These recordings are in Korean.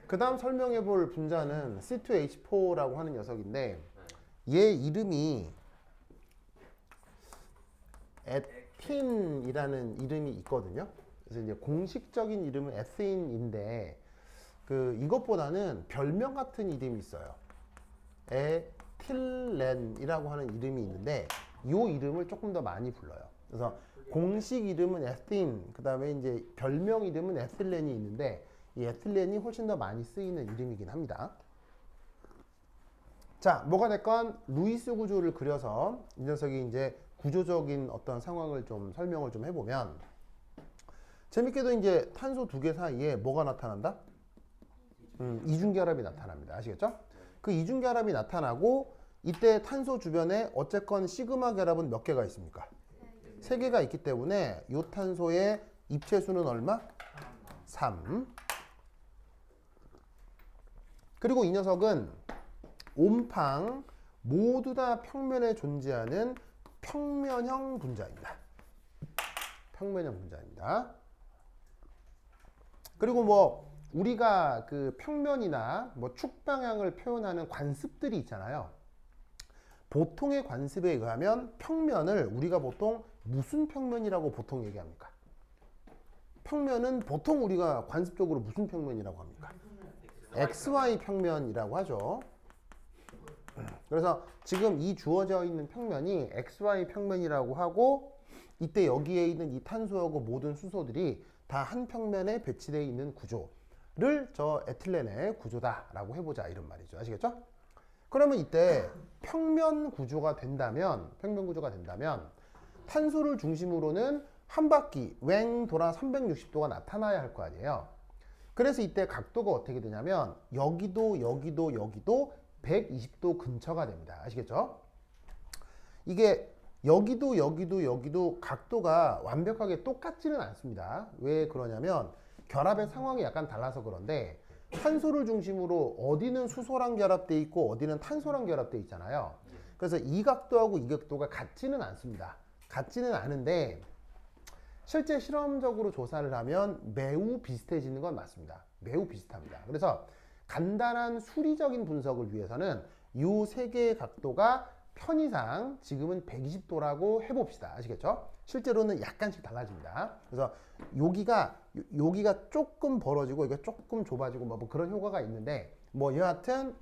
그 다음 설명해 볼 분자는 C2H4라고 하는 녀석인데 얘 이름이 에틴이라는 이름이 있거든요. 그래서 이제 공식적인 이름은 에틴인데 이것보다는 별명 같은 이름이 있어요. 에틸렌이라고 하는 이름이 있는데 이 이름을 조금 더 많이 불러요. 그래서 공식 이름은 에틴, 그 다음에 이제 별명 이름은 에틸렌이 있는데 이 에틸렌이 훨씬 더 많이 쓰이는 이름이긴 합니다. 자, 뭐가 됐건 루이스 구조를 그려서 이 녀석이 이제 구조적인 어떤 상황을 좀 설명을 좀 해보면 재밌게도 이제 탄소 두 개 사이에 뭐가 나타난다? 이중결합이 나타납니다. 아시겠죠? 그 이중결합이 나타나고 이때 탄소 주변에 어쨌건 시그마 결합은 몇 개가 있습니까? 세 개가 있기 때문에 이 탄소의 입체수는 얼마? 3. 그리고 이 녀석은 옴팡 모두 다 평면에 존재하는 평면형 분자입니다. 평면형 분자입니다. 그리고 뭐 우리가 그 평면이나 뭐 축 방향을 표현하는 관습들이 있잖아요. 보통의 관습에 의하면 평면을 우리가 보통 무슨 평면이라고 보통 얘기합니까? 평면은 보통 우리가 관습적으로 무슨 평면이라고 합니까? XY 평면이라고 하죠. 그래서 지금 이 주어져 있는 평면이 XY 평면이라고 하고 이때 여기에 있는 이 탄소하고 모든 수소들이 다 한 평면에 배치되어 있는 구조를 저 에틸렌의 구조다라고 해보자 이런 말이죠. 아시겠죠? 그러면 이때 평면 구조가 된다면 탄소를 중심으로는 한 바퀴 웽 돌아 360도가 나타나야 할 거 아니에요. 그래서 이때 각도가 어떻게 되냐면 여기도 120도 근처가 됩니다. 아시겠죠? 이게 여기도 각도가 완벽하게 똑같지는 않습니다. 왜 그러냐면 결합의 상황이 약간 달라서 그런데 탄소를 중심으로 어디는 수소랑 결합되어 있고 어디는 탄소랑 결합되어 있잖아요. 그래서 이 각도하고 이 각도가 같지는 않습니다. 같지는 않은데 실제 실험적으로 조사를 하면 매우 비슷해지는 건 맞습니다. 매우 비슷합니다. 그래서 간단한 수리적인 분석을 위해서는 이 세 개의 각도가 편의상 지금은 120도라고 해봅시다. 아시겠죠? 실제로는 약간씩 달라집니다. 그래서 여기가 조금 벌어지고 이거 조금 좁아지고 뭐 그런 효과가 있는데 뭐 여하튼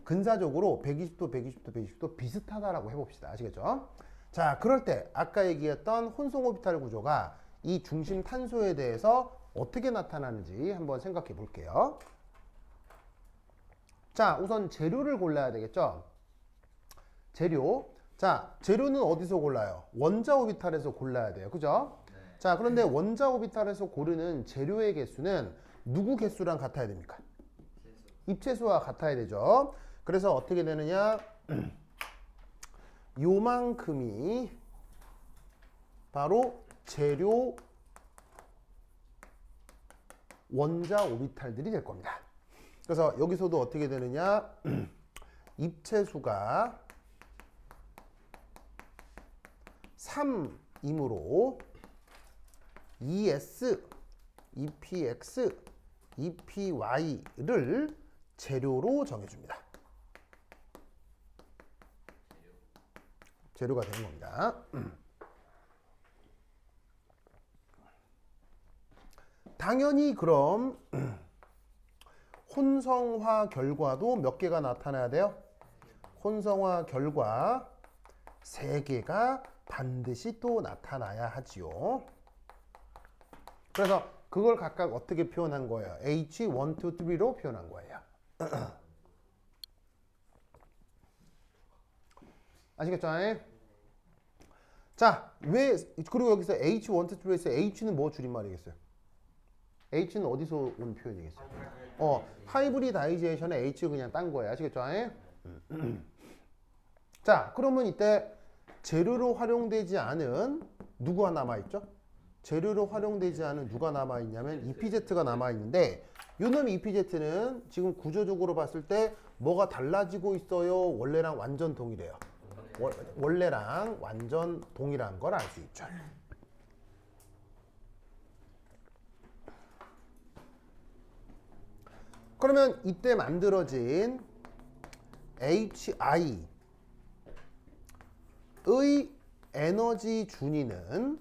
근사적으로 120도 비슷하다라고 해봅시다. 아시겠죠? 자, 그럴 때 아까 얘기했던 혼성 오비탈 구조가 이 중심 탄소에 대해서 어떻게 나타나는지 한번 생각해 볼게요. 자, 우선 재료를 골라야 되겠죠? 재료. 자, 재료는 어디서 골라요? 원자 오비탈에서 골라야 돼요. 그죠? 자, 그런데 원자 오비탈에서 고르는 재료의 개수는 누구 개수랑 같아야 됩니까? 입체수와 같아야 되죠. 그래서 어떻게 되느냐? 요만큼이 바로 재료 원자 오비탈들이 될 겁니다. 그래서 여기서도 어떻게 되느냐? 입체수가 3이므로 ES, EPX, EPY를 재료로 정해줍니다. 재료가 되는 겁니다. 당연히 그럼 혼성화 결과도 몇 개가 나타나야 돼요? 혼성화 결과 3개가 반드시 또 나타나야 하지요. 그래서 그걸 각각 어떻게 표현한 거예요? H1, 2, 3로 표현한 거예요. 아시겠죠? 자, 그리고 여기서 H1, 2, 3에서 H는 뭐 줄임말이겠어요? H는 어디서 온 표현이겠어요? 하이브리다이제이션에 H 그냥 딴 거예요. 아시겠죠? 자, 그러면 이때 재료로 활용되지 않은 누구가 남아있죠? 재료로 활용되지 않은 누가 남아있냐면 EPZ가 남아있는데 요놈 EPZ는 지금 구조적으로 봤을 때 뭐가 달라지고 있어요? 원래랑 완전 동일해요. 원래랑 완전 동일한 걸 알 수 있죠. 그러면 이때 만들어진 HI의 에너지 준위는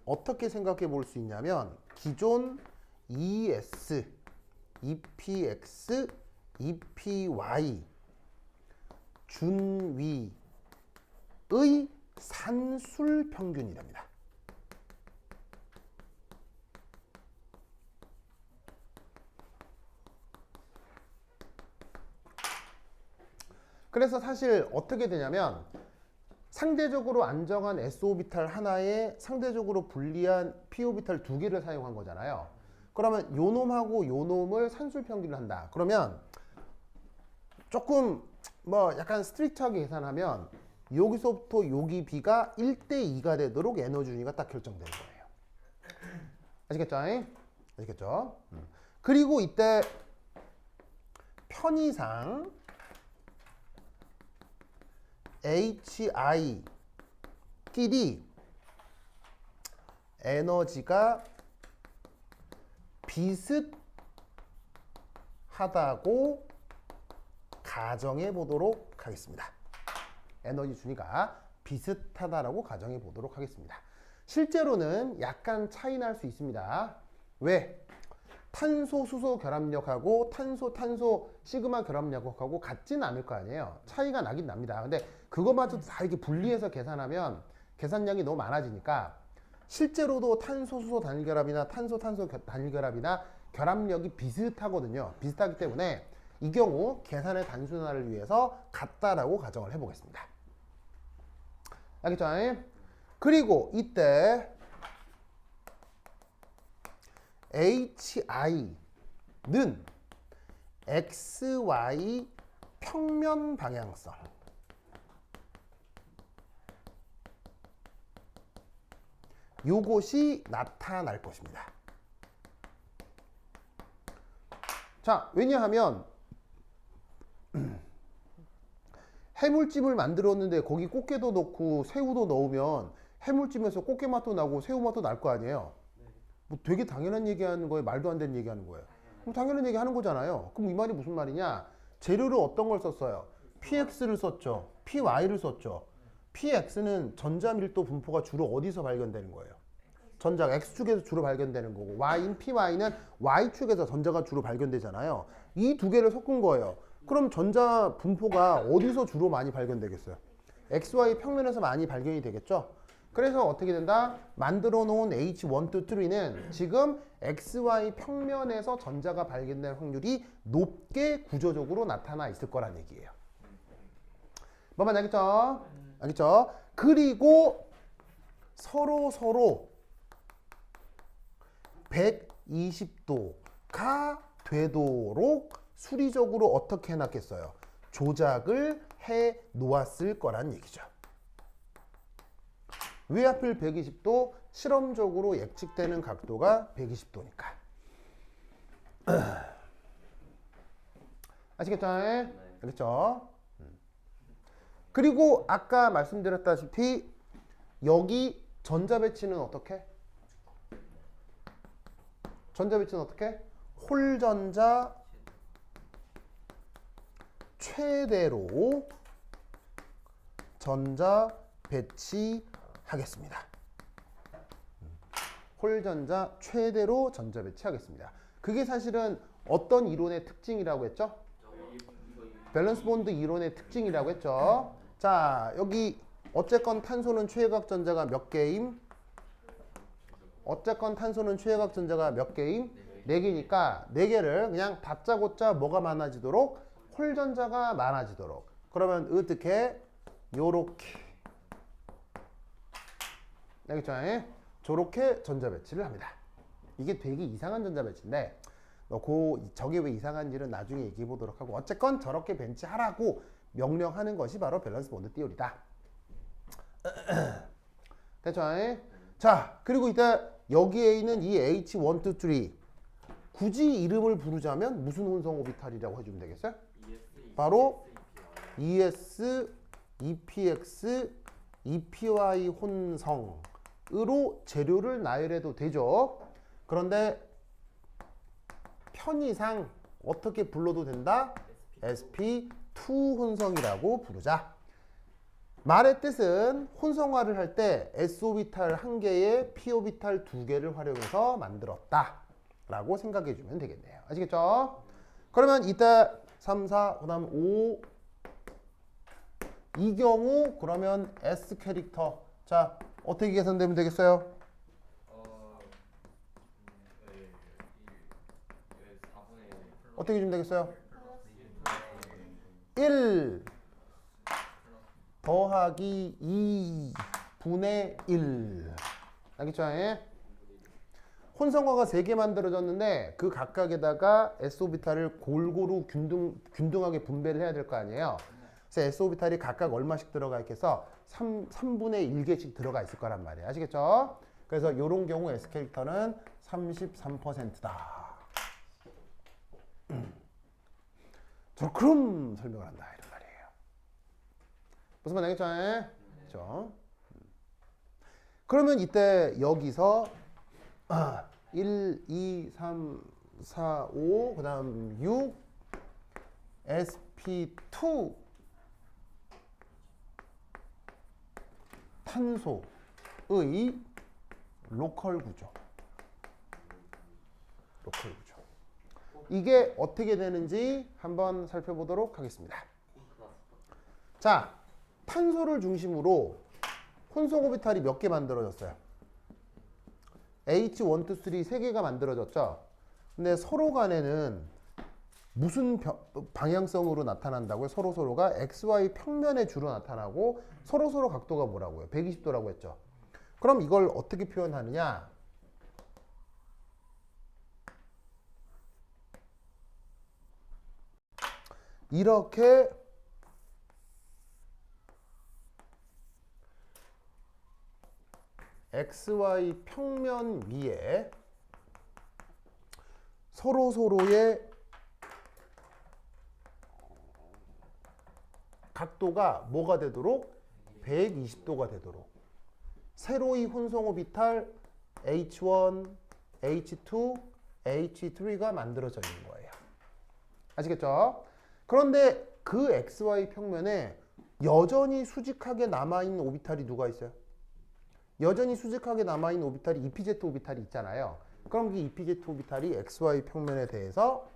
어떻게 생각해 볼 수 있냐면 기존 ES, EPX, EPY 준위의 산술 평균이랍니다. 그래서 사실 어떻게 되냐면 상대적으로 안정한 S오비탈 하나에 상대적으로 불리한 P오비탈 두 개를 사용한 거잖아요. 그러면 요 놈하고 요 놈을 산술 평균을 한다. 그러면 조금 뭐 약간 스트릭트하게 계산하면 여기서부터 여기 B가 1대2가 되도록 에너지 준위가 딱 결정되는 거예요. 아시겠죠? 아시겠죠? 그리고 이때 편의상 HI끼리 에너지가 비슷하다고 가정해 보도록 하겠습니다. 에너지 준위가 비슷하다라고 가정해 보도록 하겠습니다. 실제로는 약간 차이 날 수 있습니다. 왜? 탄소 수소 결합력하고 탄소 시그마 결합력하고 같지는 않을 거 아니에요. 차이가 나긴 납니다. 근데 그거마저도 다 이렇게 분리해서 계산하면 계산량이 너무 많아지니까 실제로도 탄소 수소 단일결합이나 탄소 단일결합이나 결합력이 비슷하거든요. 비슷하기 때문에 이 경우 계산의 단순화를 위해서 같다라고 가정을 해보겠습니다. 알겠죠? 그리고 이때 HI는 XY 평면 방향성 요것이 나타날 것입니다. 자, 왜냐하면 해물찜을 만들었는데 거기 꽃게도 넣고 새우도 넣으면 해물찜에서 꽃게 맛도 나고 새우 맛도 날 거 아니에요. 뭐 되게 당연한 얘기하는 거예요? 말도 안 되는 얘기하는 거예요? 그럼 당연한 얘기 하는 거잖아요. 그럼 이 말이 무슨 말이냐? 재료를 어떤 걸 썼어요? PX를 썼죠. PY를 썼죠. PX는 전자밀도 분포가 주로 어디서 발견되는 거예요? 전자가 X축에서 주로 발견되는 거고 Y인 PY는 Y축에서 전자가 주로 발견되잖아요. 이 두 개를 섞은 거예요. 그럼 전자 분포가 어디서 주로 많이 발견되겠어요? XY 평면에서 많이 발견이 되겠죠? 그래서 어떻게 된다? 만들어 놓은 H1, 2, 3는 지금 XY 평면에서 전자가 발견될 확률이 높게 구조적으로 나타나 있을 거란 얘기예요. 뭐만 알겠죠? 알겠죠? 그리고 서로 120도가 되도록 수리적으로 어떻게 해놨겠어요? 조작을 해 놓았을 거란 얘기죠. 왜 하필 120도? 실험적으로 예측되는 각도가 120도니까. 아시겠죠? 알겠죠? 그리고 아까 말씀드렸다시피 여기 전자 배치는 어떻게? 전자 배치는 어떻게? 홀전자 최대로 전자 배치하겠습니다. 홀전자 최대로 전자 배치하겠습니다. 그게 사실은 어떤 이론의 특징이라고 했죠? 밸런스 본드 이론의 특징이라고 했죠. 자, 여기 어쨌건 탄소는 최외곽 전자가 몇 개임? 어쨌건 탄소는 최외곽 전자가 몇 개임? 4개니까 4개를 그냥 다짜고짜 뭐가 많아지도록? 홀전자가 많아지도록. 그러면 어떻게? 요렇게. 알겠죠? 저렇게 전자 배치를 합니다. 이게 되게 이상한 전자 배치인데 저게 왜 이상한지는 나중에 얘기해 보도록 하고 어쨌건 저렇게 배치하라고 명령하는 것이 바로 밸런스 본드 띠오리다. 됐죠? 자, 그리고 이따 여기에 있는 이 H1, 2, 3 굳이 이름을 부르자면 무슨 혼성 오비탈이라고 해주면 되겠어요? 바로 ES, EPX, EPY 혼성으로 재료를 나열해도 되죠. 그런데 편의상 어떻게 불러도 된다? sp2 혼성이라고 부르자. 말의 뜻은 혼성화를 할 때 s오비탈 1개에 p오비탈 2개를 활용해서 만들었다 라고 생각해 주면 되겠네요. 아시겠죠? 그러면 이때 3, 4, 그 다음 5 이 경우 그러면 S 캐릭터 자 어떻게 계산되면 되겠어요? 어떻게 주면 되겠어요? 1 더하기 2분의 1 알겠죠? 혼성화가 3개 만들어졌는데 그 각각에다가 S오비탈을 골고루 균등하게 분배를 해야 될 거 아니에요. 그래서 S오비탈이 각각 얼마씩 들어가 있겠어? 3분의 1개씩 들어가 있을 거란 말이에요. 아시겠죠? 그래서 이런 경우 S 캐릭터는 33%다. 저 그럼 설명을 한다 이런 말이에요. 무슨 말 알겠죠? 그렇죠? 그러면 이때 여기서 1, 2, 3, 4, 5, 그 다음 6, sp2 탄소의 로컬 구조. 로컬 구조. 이게 어떻게 되는지 한번 살펴보도록 하겠습니다. 자, 탄소를 중심으로 혼성 오비탈이 몇 개 만들어졌어요? H1, 2, 3, 3개가 만들어졌죠? 근데 서로 간에는 무슨 방향성으로 나타난다고요? 서로가 XY 평면에 주로 나타나고 서로 각도가 뭐라고요? 120도라고 했죠? 그럼 이걸 어떻게 표현하느냐? 이렇게 XY 평면 위에 서로의 각도가 뭐가 되도록? 120도가 되도록 세로의 혼성 오비탈 H1, H2, H3가 만들어져 있는 거예요. 아시겠죠? 그런데 그 XY 평면에 여전히 수직하게 남아있는 오비탈이 누가 있어요? 여전히 수직하게 남아있는 오비탈이 EPZ 오비탈이 있잖아요. 그럼 이 EPZ 오비탈이 XY 평면에 대해서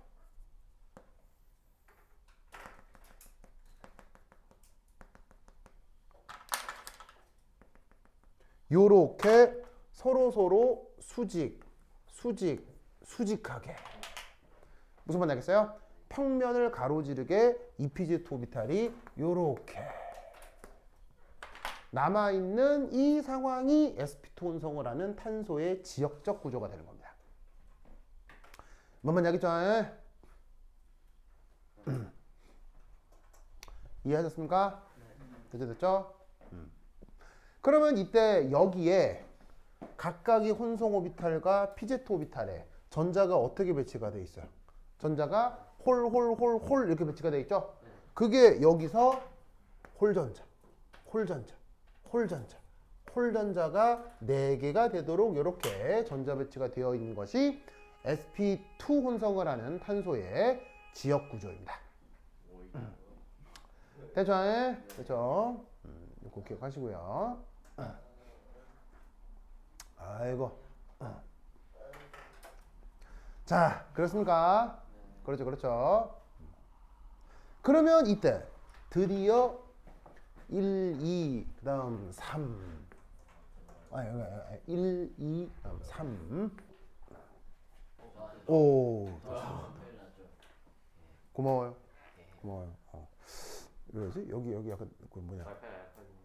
요렇게 서로 수직하게 무슨 말 알겠어요? 평면을 가로지르게 EPZ 오비탈이 요렇게 남아있는 이 상황이 sp2 혼성을 하는 탄소의 지역적 구조가 되는 겁니다. 뭔 말인지 알겠죠? 이해하셨습니까? 됐죠? 그러면 이때 여기에 각각의 혼성 오비탈과 PZ 오비탈에 전자가 어떻게 배치가 돼 있어요? 전자가 홀 이렇게 배치가 돼 있죠? 그게 여기서 홀전자가 4개가 되도록 이렇게 전자 배치가 되어 있는 것이 sp2 혼성을 하는 탄소의 지역 구조입니다. 됐죠? 됐죠? 이거 기억하시고요. 아이고. 자, 그렇습니까? 그렇죠. 그러면 이때 드디어 1, 2, 그 다음 3. 1, 2, 3. 오. 고마워요. 왜지? 여기 약간 그 뭐냐?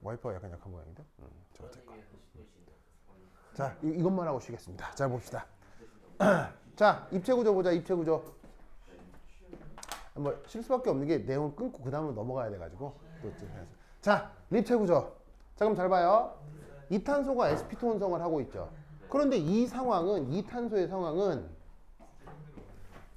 와이파이가 약간 약한 모양인데. 저 어떨까? 자, 이것만 하고 쉬겠습니다. 자, 봅시다. 자, 입체 구조 보자. 입체 구조. 뭐 실수밖에 없는 게 내용을 끊고 그 다음으로 넘어가야 돼가지고. 자, 입체 구조. 자, 그럼 잘 봐요. 이 탄소가 sp2 혼성을 하고 있죠. 그런데 이 상황은 이 탄소의 상황은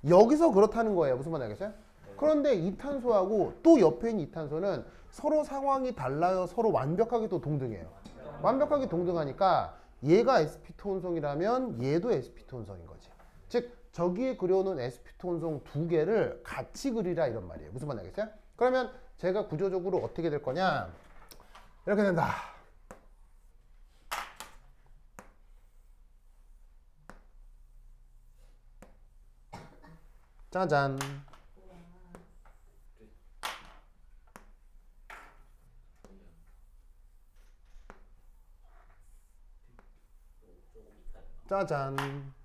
여기서 그렇다는 거예요. 무슨 말인지 알겠어요? 그런데 이 탄소하고 또 옆에 있는 이 탄소는 서로 상황이 달라요. 서로 완벽하게 또 동등해요. 완벽하게 동등하니까 얘가 sp2 혼성이라면 얘도 sp2 혼성인 거지. 즉 저기에 그려놓은 sp2 혼성 두 개를 같이 그리라 이런 말이에요. 무슨 말인지 알겠어요? 그러면 제가 구조적으로 어떻게 될 거냐? 이렇게 된다. 짜잔. 짜잔.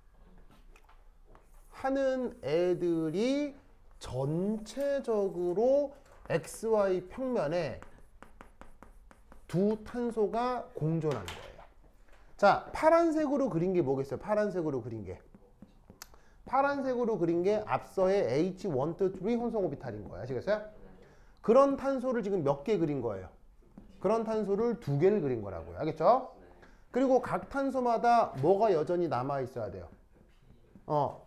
하는 애들이 전체적으로 XY 평면에 두 탄소가 공존하는 거예요. 자, 파란색으로 그린 게 뭐겠어요? 파란색으로 그린 게. 파란색으로 그린 게 앞서의 H1, 2, 3 혼성 오비탈인 거예요. 아시겠어요? 그런 탄소를 지금 몇 개 그린 거예요? 그런 탄소를 두 개를 그린 거라고요. 알겠죠? 그리고 각 탄소마다 뭐가 여전히 남아 있어야 돼요?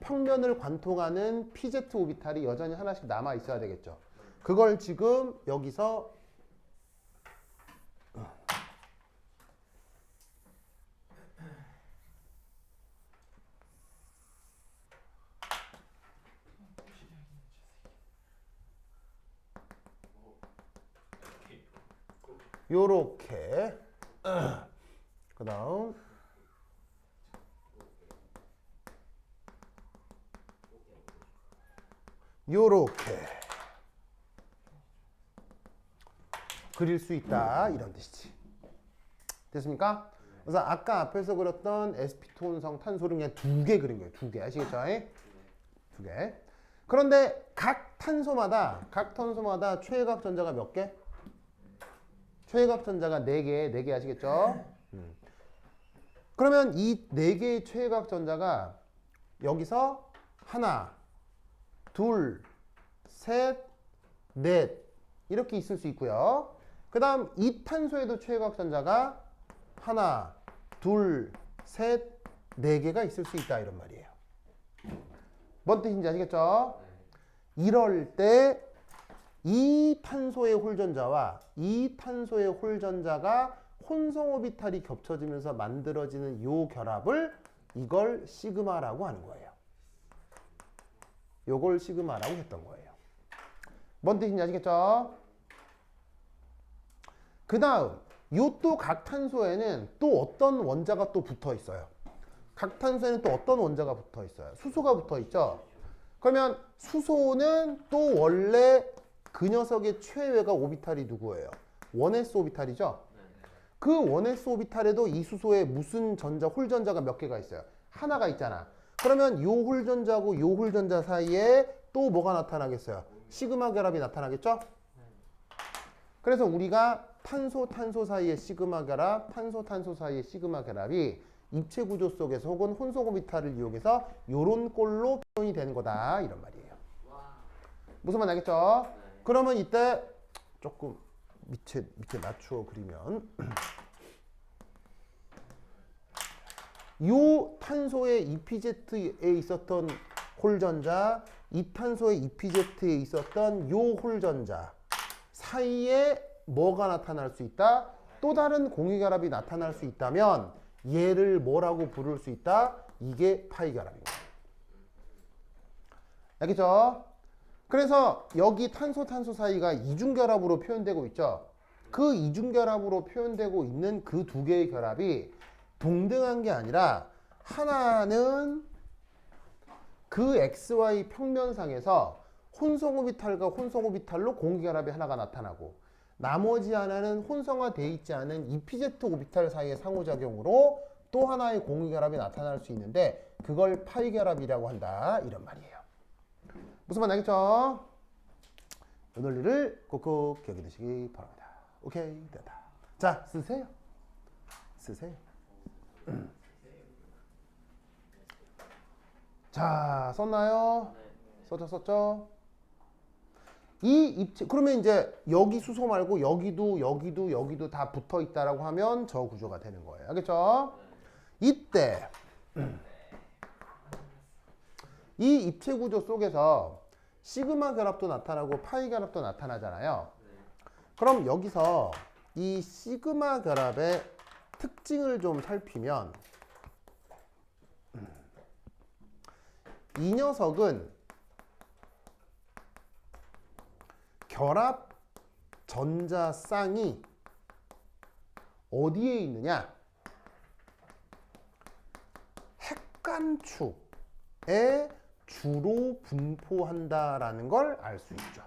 평면을 관통하는 PZ 오비탈이 여전히 하나씩 남아 있어야 되겠죠. 그걸 지금 여기서 요렇게 그 다음 요렇게 그릴 수 있다 이런 뜻이지. 됐습니까? 그래서 아까 앞에서 그렸던 sp2 혼성 탄소를 그냥 두 개 그린 거예요. 두 개. 아시겠죠? 두 개. 그런데 각 탄소마다 최외각 전자가 몇 개? 최외각 전자가 4개, 4개 아시겠죠? 그러면 이 4개의 최외각 전자가 여기서 하나, 둘, 셋, 넷 이렇게 있을 수 있고요. 그 다음 이 탄소에도 최외각 전자가 하나, 둘, 셋, 4개가 있을 수 있다 이런 말이에요. 뭔 뜻인지 아시겠죠? 이럴 때 이 탄소의 홀전자와 이 탄소의 홀전자가 혼성 오비탈이 겹쳐지면서 만들어지는 이 결합을 이걸 시그마라고 하는 거예요. 요걸 시그마라고 했던 거예요. 뭔 뜻인지 아시겠죠? 그 다음 요 또 각 탄소에는 또 어떤 원자가 또 붙어 있어요. 각 탄소에는 또 어떤 원자가 붙어 있어요. 수소가 붙어 있죠. 그러면 수소는 또 원래 그 녀석의 최외가 오비탈이 누구예요? 1s 오비탈이죠. 그 1s 오비탈에도 이 수소에 무슨 전자, 홀전자가 몇 개가 있어요? 하나가 있잖아. 그러면 요 홀전자하고 요 홀전자 사이에 또 뭐가 나타나겠어요? 시그마 결합이 나타나겠죠? 그래서 우리가 탄소 사이의 시그마 결합, 탄소 사이의 시그마 결합이 입체 구조 속에서 혹은 혼성 오비탈을 이용해서 요런 꼴로 표현이 되는 거다 이런 말이에요. 무슨 말 알겠죠? 그러면 이때 조금 밑에 낮추어 그리면 요 탄소의 EPZ에 있었던 홀전자, 이 탄소의 EPZ에 있었던 요 홀전자 사이에 뭐가 나타날 수 있다? 또 다른 공유결합이 나타날 수 있다면 얘를 뭐라고 부를 수 있다? 이게 파이결합입니다. 알겠죠? 그래서 여기 탄소 사이가 이중결합으로 표현되고 있죠. 그 이중결합으로 표현되고 있는 그 두 개의 결합이 동등한 게 아니라 하나는 그 XY 평면상에서 혼성 오비탈과 혼성 오비탈로 공유결합이 하나가 나타나고 나머지 하나는 혼성화되어 있지 않은 EPZ 오비탈 사이의 상호작용으로 또 하나의 공유결합이 나타날 수 있는데 그걸 파이결합이라고 한다 이런 말이에요. 무슨 말 알겠죠? 이 논리를 꼭꼭 기억해 두시기 바랍니다. 오케이, 됐다. 자, 쓰세요. 자, 썼나요? 썼죠? 이 입체, 그러면 이제 여기 수소 말고 여기도 다 붙어 있다라고 하면 저 구조가 되는 거예요. 알겠죠? 이때 이 입체 구조 속에서 시그마 결합도 나타나고 파이 결합도 나타나잖아요. 그럼 여기서 이 시그마 결합의 특징을 좀 살피면 이 녀석은 결합 전자 쌍이 어디에 있느냐? 핵간축에 주로 분포한다라는 걸 알 수 있죠.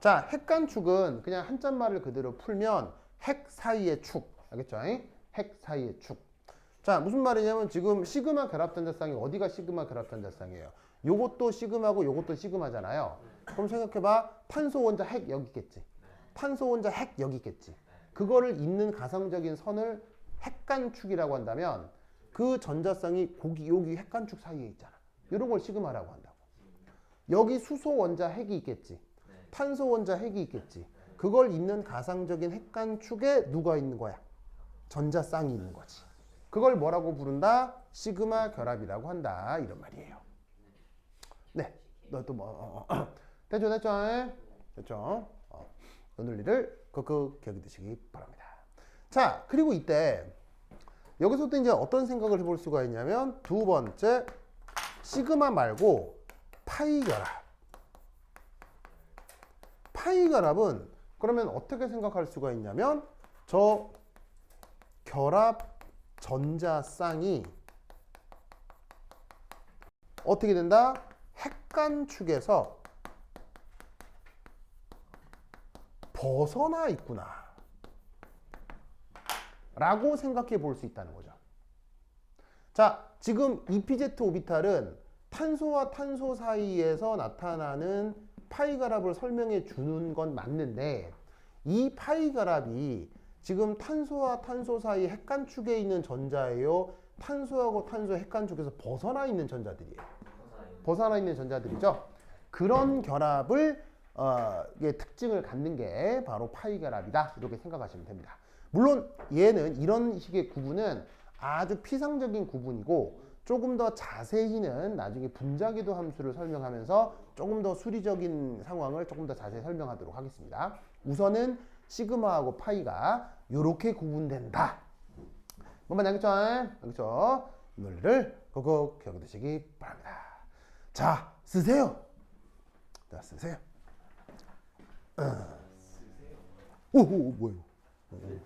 자, 핵간축은 그냥 한자말을 그대로 풀면 핵 사이의 축. 알겠죠? 핵 사이의 축. 자, 무슨 말이냐면 지금 시그마 결합전자쌍이 어디가 시그마 결합전자쌍이에요? 요것도 시그마고 요것도 시그마잖아요. 그럼 생각해봐. 탄소 원자 핵 여기 있겠지. 탄소 원자 핵 여기 있겠지. 그거를 잇는 가상적인 선을 핵간축이라고 한다면 그 전자쌍이 여기 핵간축 사이에 있잖아. 이런 걸 시그마라고 한다고. 여기 수소 원자 핵이 있겠지. 탄소 원자 핵이 있겠지. 그걸 잇는 가상적인 핵간축에 누가 있는 거야? 전자쌍이 있는 거지. 그걸 뭐라고 부른다? 시그마 결합이라고 한다. 이런 말이에요. 네. 너 또 뭐 됐죠? 됐죠? 오늘 일을 그 기억해 두시기 바랍니다. 자, 그리고 이때 여기서부터 이제 어떤 생각을 해볼 수가 있냐면 두 번째 시그마 말고 파이 결합. 파이 결합은 그러면 어떻게 생각할 수가 있냐면 저 결합 전자쌍이 어떻게 된다? 핵간축에서 벗어나 있구나 라고 생각해 볼 수 있다는 거죠. 자, 지금 EPZ 오비탈은 탄소와 탄소 사이에서 나타나는 파이 결합을 설명해 주는 건 맞는데 이 파이 결합이 지금 탄소와 탄소 사이 핵간축에 있는 전자예요? 탄소하고 탄소 핵간축에서 벗어나 있는 전자들이에요. 벗어나 있는 전자들이죠. 그런 결합을 특징을 갖는 게 바로 파이 결합이다. 이렇게 생각하시면 됩니다. 물론 얘는 이런 식의 구분은 아주 피상적인 구분이고 조금 더 자세히는 나중에 분자기도 함수를 설명하면서 조금 더 수리적인 상황을 조금 더 자세히 설명하도록 하겠습니다. 우선은 시그마하고 파이가 이렇게 구분된다. 뭔가 알겠죠? 알겠죠? 이 논리를 꼭 기억해 두시기 바랍니다. 자, 쓰세요. 자, 쓰세요. 오, 뭐예요? 쓰세요.